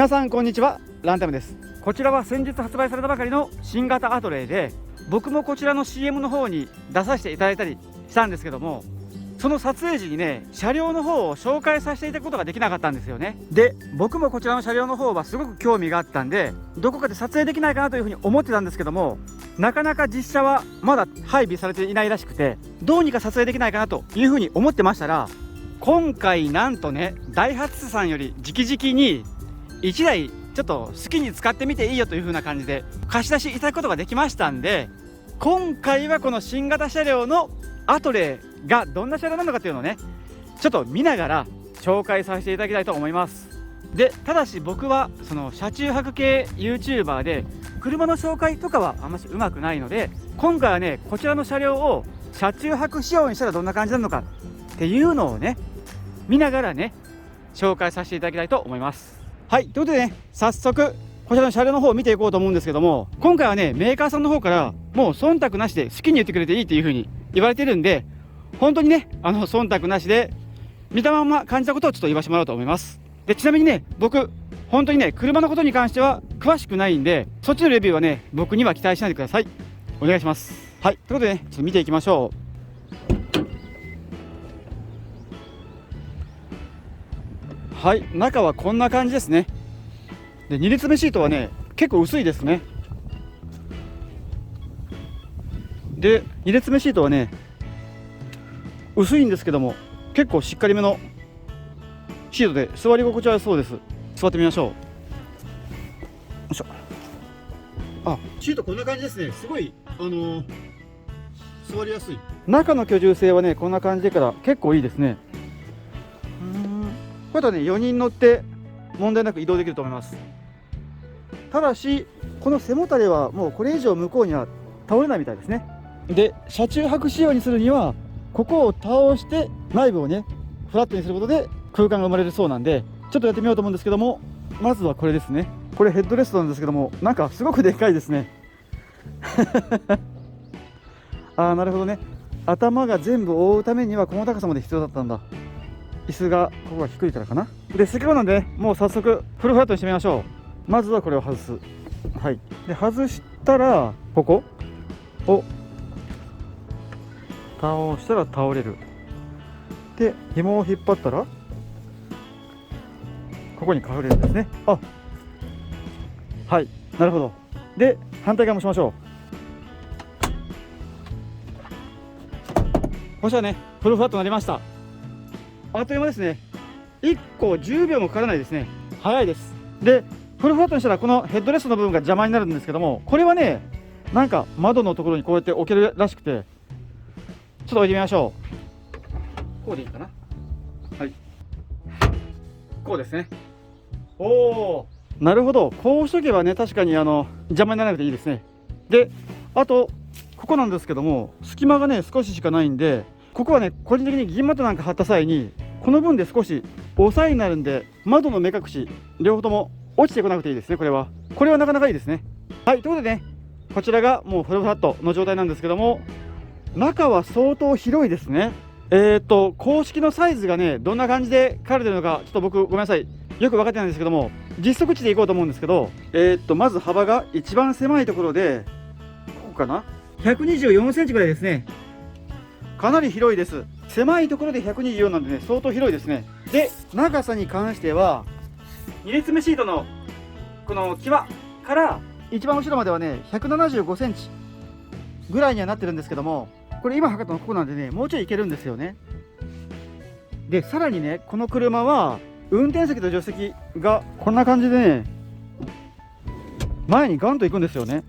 皆さんこんにちは、ランタムです。こちらは先日発売されたばかりの新型アトレイで、僕もこちらの CM の方に出させていただいたりしたんですけども、その撮影時にね、車両の方を紹介させていただくことができなかったんですよね。で、僕もこちらの車両の方はすごく興味があったんで、どこかで撮影できないかなというふうに思ってたんですけども、なかなか実車はまだ配備されていないらしくて、どうにか撮影できないかなというふうに思ってましたら、今回なんとね、ダイハツさんより直々に1台ちょっと好きに使ってみていいよという風な感じで貸し出しいただくことができましたんで、今回はこの新型車両のアトレイがどんな車両なのかというのをね、ちょっと見ながら紹介させていただきたいと思います。で、ただし僕はその車中泊系 YouTuber で車の紹介とかはあんましうまくないので、今回はね、こちらの車両を車中泊仕様にしたらどんな感じなのかっていうのをね、見ながらね、紹介させていただきたいと思います。はい、ということでね、早速こちらの車両の方を見ていこうと思うんですけども、今回はね、メーカーさんの方からもう忖度なしで好きに言ってくれていいという風に言われてるんで、本当にね、忖度なしで見たまま感じたことをちょっと言わせてもらおうと思います。で、ちなみにね、僕本当にね、車のことに関しては詳しくないんで、そっちのレビューはね、僕には期待しないでください。お願いします。はい、ということでね、ちょっと見ていきましょう。はい、中はこんな感じですね。で、2列目シートはね、結構薄いですね。で、2列目シートはね、薄いんですけども、結構しっかりめのシートで座り心地はそうです。座ってみましょう。よいしょ。あ、シートこんな感じですね。すごい座りやすい。中の居住性はね、こんな感じでから結構いいですね。これだとね、4人乗って問題なく移動できると思います。ただし、この背もたれはもうこれ以上向こうには倒れないみたいですね。で、車中泊仕様にするには、ここを倒して内部をね、フラットにすることで空間が生まれるそうなんで、ちょっとやってみようと思うんですけども、まずはこれですね。これヘッドレストなんですけども、なんかすごくでかいですね。ああ、なるほどね。頭が全部覆うためにはこの高さまで必要だったんだ。椅子がここが低いからかな。で、せっかくなんで、ね、もう早速フルフラットにしてみましょう。まずはこれを外す。はい。で、外したらここを倒したら倒れる。で、紐を引っ張ったらここに隠れるんですね。あ、はい、なるほど。で、反対側もしましょう。そしたらね、フルフラットになりました。あっという間ですね。1個10秒もかからないですね。早いです。で、フルフラットにしたらこのヘッドレストの部分が邪魔になるんですけども、これはね、なんか窓のところにこうやって置けるらしくて、ちょっと置いてみましょう。こうでいいかな。はい、こうですね。おお、なるほど。こうしとけばね、確かに邪魔にならなくていいですね。で、あとここなんですけども、隙間がね少ししかないんで、ここはね、個人的に銀マットなんか貼った際にこの分で少し抑えになるんで、窓の目隠し両方とも落ちてこなくていいですね。これはなかなかいいですね。はい、ということでね、こちらがもうフルフラットの状態なんですけども、中は相当広いですね。公式のサイズがね、どんな感じで書かれてるのか、ちょっと僕ごめんなさい、よく分かってないんですけども、実測値でいこうと思うんですけど、まず幅が一番狭いところでここかな、124センチぐらいですね。かなり広いです。狭いところで124なんでね、相当広いですね。で、長さに関しては2列目シートのこの際から一番後ろまではね、175センチぐらいにはなってるんですけども、これ今測ったのここなんでね、もうちょいいけるんですよね。で、さらにね、この車は運転席と助手席がこんな感じでね、前にガンと行くんですよね。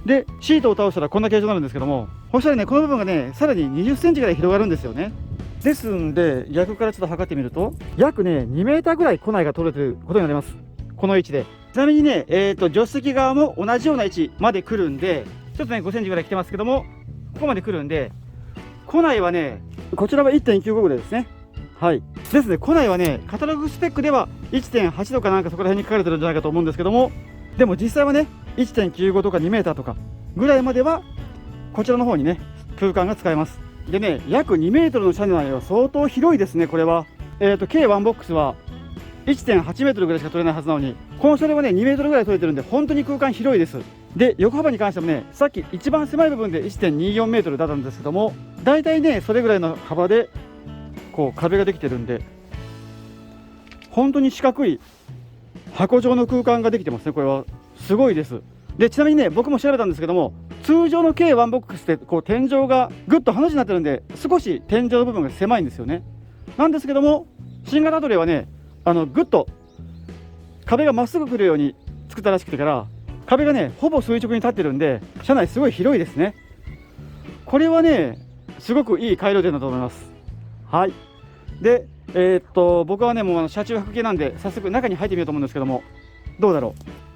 で、シートを倒したらこんな形状になるんですけども、そしたらね、この部分がね、さらに20センチぐらい広がるんですよね。ですんで、逆からちょっと測ってみると、約ね、2メーターぐらい庫内が取れてることになります。この位置で。ちなみにね、助手席側も同じような位置まで来るんで、ちょっとね、5センチぐらい来てますけども、ここまで来るんで、庫内はね、こちらは 1.95 ぐらいですね。はい。ですね、庫内はね、カタログスペックでは 1.8 度かなんかそこら辺に書かれてるんじゃないかと思うんですけども、でも実際はね、1.95 とか2メーターとかぐらいまでは、こちらの方にね、空間が使えます。でね、約2メートルの車内は相当広いですね、これは。軽ワンボックスは、1.8 メートルぐらいしか取れないはずなのに、この車両はね2メートルぐらい取れてるんで、本当に空間広いです。で横幅に関してもね、さっき一番狭い部分で 1.24 メートルだったんですけども、だいたいねそれぐらいの幅でこう壁ができてるんで、本当に四角い箱状の空間ができてますね。これはすごいです。でちなみにね、僕も調べたんですけども、通常の K1 ボックスってこう天井がぐっとハの字になってるんで、少し天井の部分が狭いんですよね。なんですけども、新型アトレはねぐっと壁がまっすぐ来るように作ったらしくてから、壁がねほぼ垂直に立ってるんで、車内すごい広いですね。これはねすごくいい改良点だと思います。はい。で僕はねもう車中泊系なんで、早速中に入ってみようと思うんですけども、どうだろう。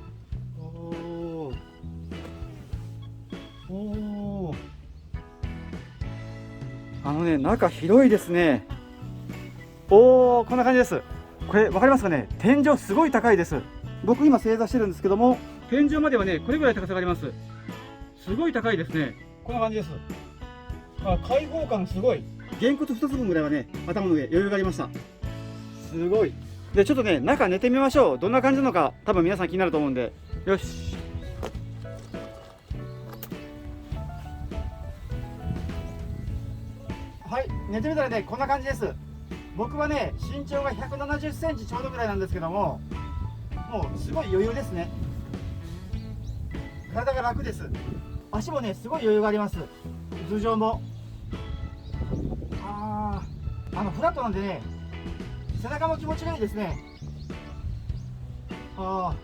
おー、中広いですね。こんな感じです。これ分かりますかね。天井すごい高いです。僕今正座してるんですけども、天井まではねこれぐらい高さがあります。すごい高いですね。こんな感じです。開放感すごい。げんこつ2つ分ぐらいはね頭の上余裕がありました。すごい。でちょっとね中寝てみましょう。どんな感じなのか多分皆さん気になると思うんで、よし。はい、寝てみたらねこんな感じです。僕はね身長が170センチちょうどぐらいなんですけども、もうすごい余裕ですね。体が楽です。足もねすごい余裕があります。頭上もフラットなんでね、背中も気持ちがいいですね。こ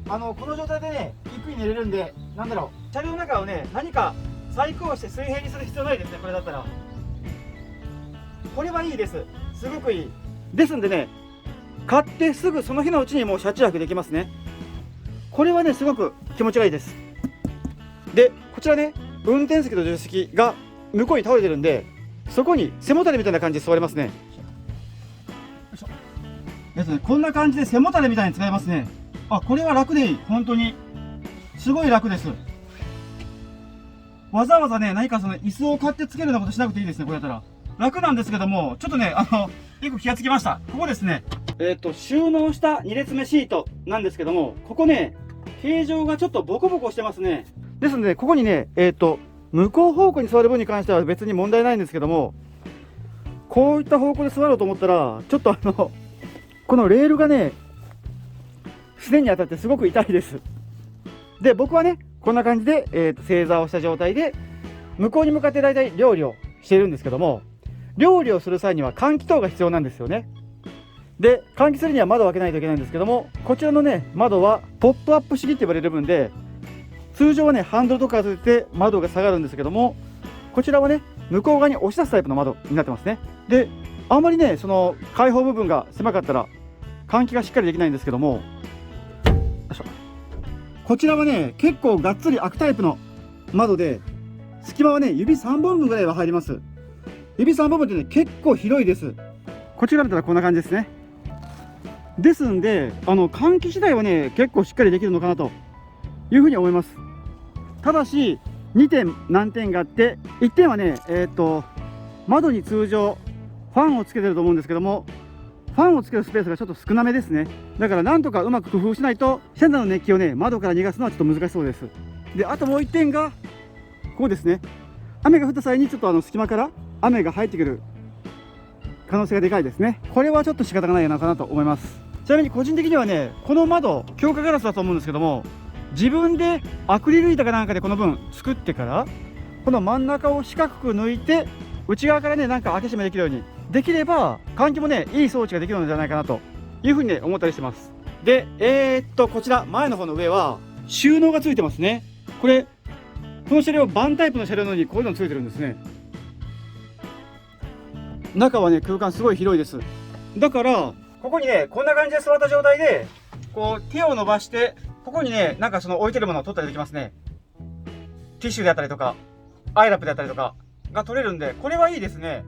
の状態でねゆっくり寝れるんで、なんだろう、車両の中をね何か細工をして水平にする必要ないですね。これだったらこれはいいです。すごくいいですんでね、買ってすぐその日のうちにもう車中泊できますね。これはねすごく気持ちがいいです。でこちらね、運転席と助手席が向こうに倒れてるんで、そこに背もたれみたいな感じで座れますね。こんな感じで背もたれみたいに使えますね。これは楽でいい。本当にすごい楽です。わざわざね何かその椅子を買ってつけるようなことしなくていいですね。これだったら楽なんですけども、ちょっとね一個気がつきました。ここですね、収納した2列目シートなんですけども、ここね形状がちょっとボコボコしてますね。ですのでここにね向こう方向に座る分に関しては別に問題ないんですけども、こういった方向で座ろうと思ったらちょっとこのレールがねすでに当たってすごく痛いです。で僕はねこんな感じで、正座をした状態で向こうに向かってだいたい料理をしているんですけども、料理をする際には換気等が必要なんですよね。で換気するには窓を開けないといけないんですけども、こちらのね窓はポップアップ式って呼ばれる分で、通常はねハンドルとか外れて窓が下がるんですけども、こちらはね向こう側に押し出すタイプの窓になってますね。であんまりねその開放部分が狭かったら換気がしっかりできないんですけども、こちらはね結構がっつり開くタイプの窓で、隙間はね指3本分ぐらいは入ります。指3本分ってね結構広いです。こちらだったらこんな感じですね。ですんで換気次第はね結構しっかりできるのかなというふうに思います。ただし2点難点があって、1点はね窓に通常ファンをつけてると思うんですけども、ファンをつけるスペースがちょっと少なめですね。だからなんとかうまく工夫しないと車内の熱気をね窓から逃がすのはちょっと難しそうです。であともう1点がこうですね。雨が降った際にちょっと隙間から雨が入ってくる可能性がでかいですね。これはちょっと仕方がないのかなと思います。ちなみに個人的にはねこの窓強化ガラスだと思うんですけども、自分でアクリル板かなんかでこの分作ってから、この真ん中を四角く抜いて内側からねなんか開け閉めできるようにできれば、換気もねいい装置ができるのではないかなというふうにね思ったりしてます。でこちら前の方の上は収納がついてますね。これこの車両バンタイプの車両のようにこういうのついてるんですね。中はね空間すごい広いです。だからここにねこんな感じで座った状態でこう手を伸ばして、ここにねなんかその置いてるものを取ったりできますね。ティッシュであったりとかアイラップであったりとかが取れるんで、これはいいですね。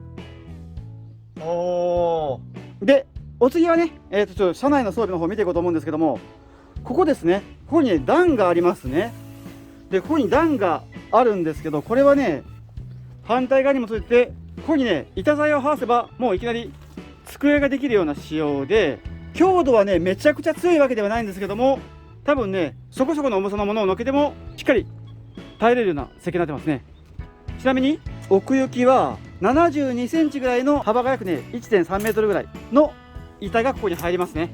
でお次はねちょっと車内の装備の方を見ていこうと思うんですけども、ここですね、ここにね段がありますね。でここに段があるんですけど、これはね反対側にもついて、ここにね板材を剥がせばもういきなり机ができるような仕様で、強度はねめちゃくちゃ強いわけではないんですけども、多分ねそこそこの重さのものを乗っけてもしっかり耐えれるような設計になってますね。ちなみに奥行きは72センチぐらいの、幅が約ね 1.3 メートルぐらいの板がここに入りますね。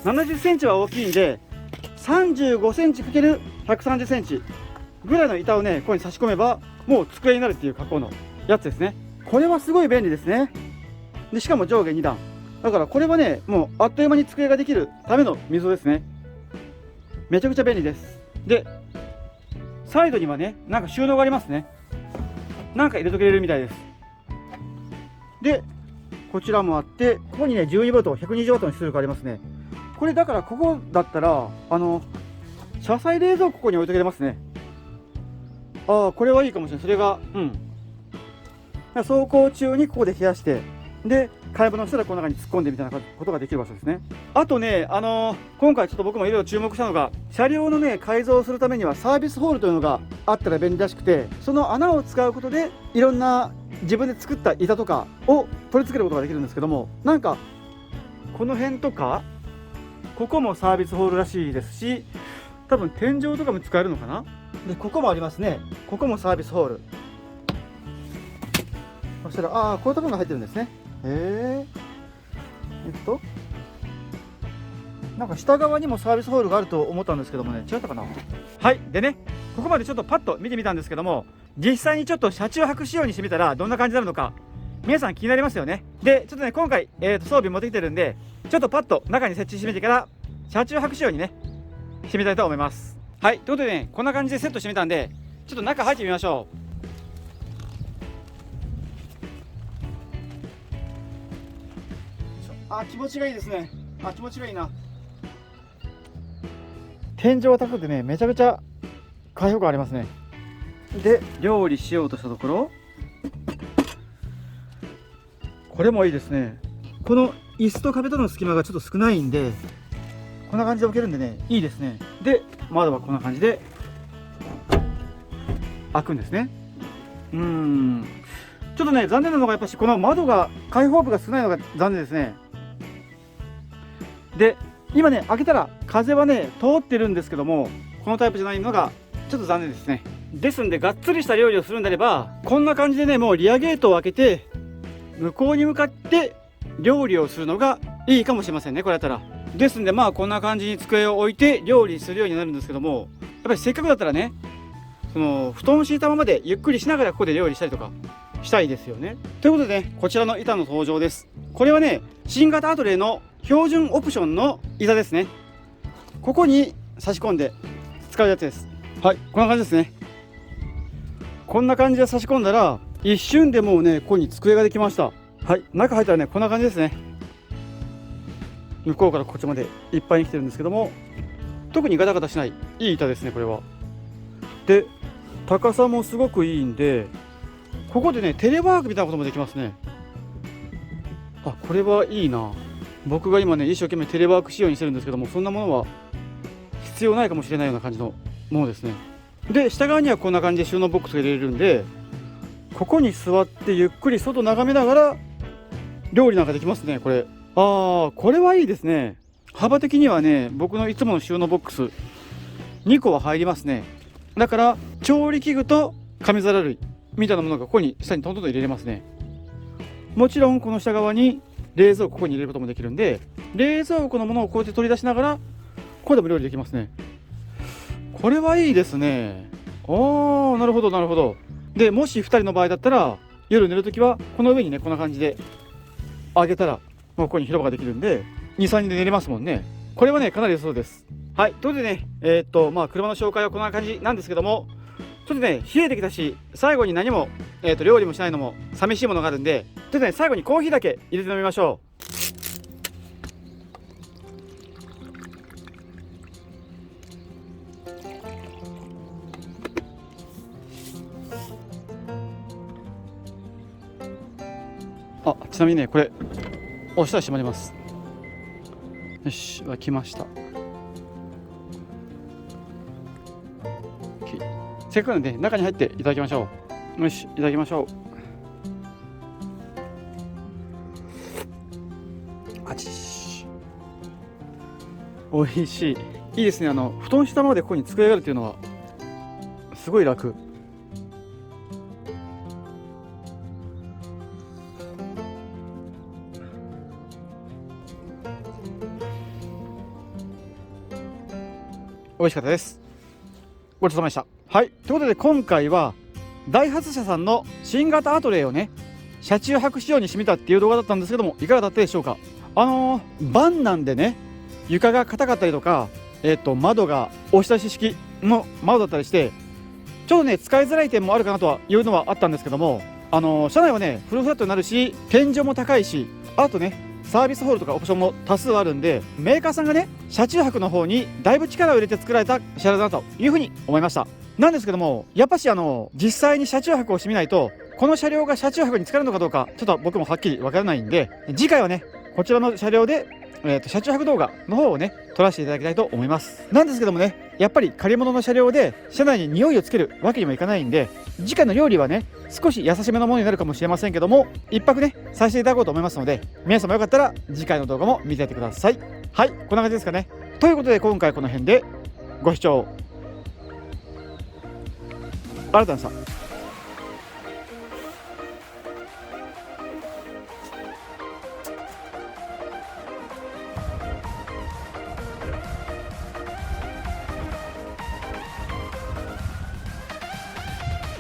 70センチは大きいんで、35センチ ×130 センチぐらいの板をねここに差し込めばもう机になるっていう加工のやつですね。これはすごい便利ですね。でしかも上下2段だから、これはねもうあっという間に机ができるための溝ですね。めちゃくちゃ便利です。でサイドにはねなんか収納がありますね。なんか入れとけれるみたいです。でこちらもあって、ここにね12ボルト120ワットの出力がありますね。これだからここだったら車載冷蔵庫ここに置いとけれますね。ああこれはいいかもしれない。それが走行中にここで冷やして、で買い物したらこの中に突っ込んでみたいなことができる場所ですね。あとね今回ちょっと僕もいろいろ注目したのが、車両のね改造をするためにはサービスホールというのがあったら便利らしくて、その穴を使うことでいろんな自分で作った板とかを取り付けることができるんですけども、なんかこの辺とかここもサービスホールらしいですし、多分天井とかも使えるのかな。でここもありますね。ここもサービスホール。そしたらこういうところが入ってるんですね。なんか下側にもサービスホールがあると思ったんですけどもね、違ったかな。はい。でねここまでちょっとパッと見てみたんですけども、実際にちょっと車中泊仕様にしてみたらどんな感じになるのか皆さん気になりますよね。でちょっとね今回、装備持ってきてるんで、ちょっとパッと中に設置してみてから車中泊仕様にねしてみたいと思います。はい。ということでねこんな感じでセットしてみたんで、ちょっと中入ってみましょう。気持ちがいいですね。気持ちがいいな。天井は高くてねめちゃくちゃ開放感ありますね。で料理しようとしたところ、これもいいですね。この椅子と壁との隙間がちょっと少ないんで、こんな感じで置けるんでねいいですね。で窓はこんな感じで開くんですね。ちょっとね残念なのがやっぱしこの窓が開放部が少ないのが残念ですね。で今ね開けたら風はね通ってるんですけども、このタイプじゃないのがちょっと残念ですね。ですんでがっつりした料理をするんであればこんな感じでねもうリアゲートを開けて向こうに向かって料理をするのがいいかもしれませんね、これだったら。ですんでこんな感じに机を置いて料理するようになるんですけども、やっぱりせっかくだったらねその布団を敷いたままでゆっくりしながらここで料理したりとかしたいですよね。ということでねこちらの板の登場です。これはね新型アトレーの標準オプションの板ですね。ここに差し込んで使うやつです。はい。こんな感じですね。こんな感じで差し込んだら一瞬でもうねここに机ができました。はい。中入ったらねこんな感じですね。向こうからこっちまでいっぱいに来てるんですけども、特にガタガタしないいい板ですねこれは。で高さもすごくいいんで、ここでねテレワークみたいなこともできますね。これはいいな。僕が今ね一生懸命テレワーク仕様にしてるんですけども、そんなものは必要ないかもしれないような感じのものですね。で下側にはこんな感じで収納ボックスが入れれるんで、ここに座ってゆっくり外眺めながら料理なんかできますねこれ。これはいいですね。幅的にはね僕のいつもの収納ボックス2個は入りますね。だから調理器具と紙皿類みたいなものがここに下にトントンと入れれますね。もちろんこの下側に冷蔵庫ここに入れることもできるんで、冷蔵庫のものをこうやって取り出しながらここでも料理できますね。これはいいですね。なるほどなるほど。でもし2人の場合だったら夜寝るときはこの上にねこんな感じで上げたらもうここに広場ができるんで 2,3 人で寝れますもんね。これはねかなり良そうです。はい。ということでね車の紹介はこんな感じなんですけども、ちょっとね冷えてきたし最後に何も料理もしないのも寂しいものがあるんで、ちょっとね最後にコーヒーだけ入れて飲みましょう。ちなみにねこれ押したら閉まります。よし沸きました。せっかくなんで中に入っていただきましょう。よしいただきましょう。美味しい。いいですね。布団下までここに机があるっていうのはすごい楽。美味しかったです。ごちそうさまでした。はい、ということで今回はダイハツ社さんの新型アトレイをね、車中泊仕様にしてみたっていう動画だったんですけども、いかがだったでしょうか。バンなんでね、床が硬かったりとか、窓が押し出し式の窓だったりして、ちょっとね使いづらい点もあるかなとはいうのはあったんですけども、車内はねフルフラットになるし、天井も高いし、あとねサービスホールとかオプションも多数あるんで、メーカーさんがね車中泊の方にだいぶ力を入れて作られた車両だなというふうに思いました。なんですけども、やっぱし実際に車中泊をしてみないと、この車両が車中泊に使えるのかどうかちょっと僕もはっきりわからないんで、次回はねこちらの車両で車中泊動画の方をね撮らせていただきたいと思います。なんですけどもね、やっぱり借り物の車両で車内に匂いをつけるわけにもいかないんで、次回の料理はね少し優しめのものになるかもしれませんけども、一泊ねさせていただこうと思いますので、皆様よかったら次回の動画も見てやってください。はい、こんな感じですかね。ということで今回この辺でご視聴ありがとうございました。